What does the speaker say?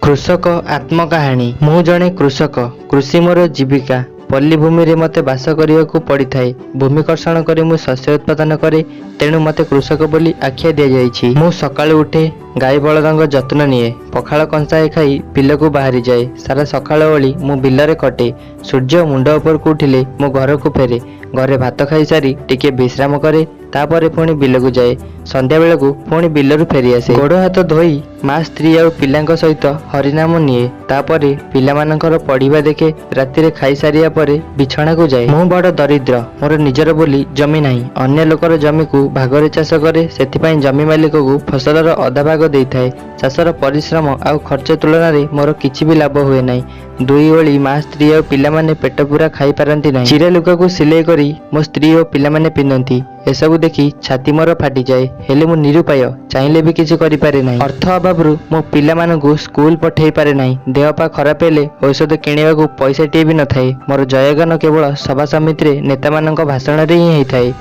कृषक आत्मकाहानी। मु जणे कृषक, कृषि मोर जीविका। पल्ली भूमि रे मते बास करियाकु पड़िथाए। भूमिकर्षण करी मु शस्य उत्पादन करे, तेणु मते कृषक बोली आख्या दिया जाइछि। मु सकाळु उठे, गाई बळदंग जत्न निए, पखाळ कंसाए खाई बिलकु बाहरी जाए। सारा सकाळ ओळी मु बिलरे कटे। सूर्य मुंड उपरकु उठिले मु घरकु फेरे। घरे भात खाई सारी टिके विश्राम करे, तापरे पुणी बिलकु जाए। संध्या बेलकु पुणी बिलरु फेरी आसे। गोड़ हाथ धोई माँ स्त्री और पिलांक सहित हरिनाम निए। तापरे पिलामानंकर पढ़िबा देखे। रातिरे खाई सारिया परे बिछणा को जाए। मु बड़ दरिद्र, मोर निजर बोली जमी नाही। अन्य लोकर जमी को भागरे चाष करे, सेथिपाई जमी मालिक को फसलर अधा भाग देइथाए। चाषर परिश्रम आउ खर्च तुलना रे मोर किछि भी लाभ हुए नाही। दुई ओली माँ स्त्री और पिलामाने पेट पूरा खाई पारंती नाही। चिरा लुका को सिलाई करी मो स्त्री और पिलामाने पिंधती। एसबु देखि छाती मोर फाटी जाए, हेले मु निरुपाय, चाहिले भी किछि करि पारे नाही। अर्थ अभावरु मो पिलामानंकु स्कूल पठेई पारे नाही। देहपा खराब हेले औषध किणिबाकु पैसा टिए भी न थाए। मोर जयगान केवल सभा समिति रे नेता मानक भाषण रे ही होइथाए।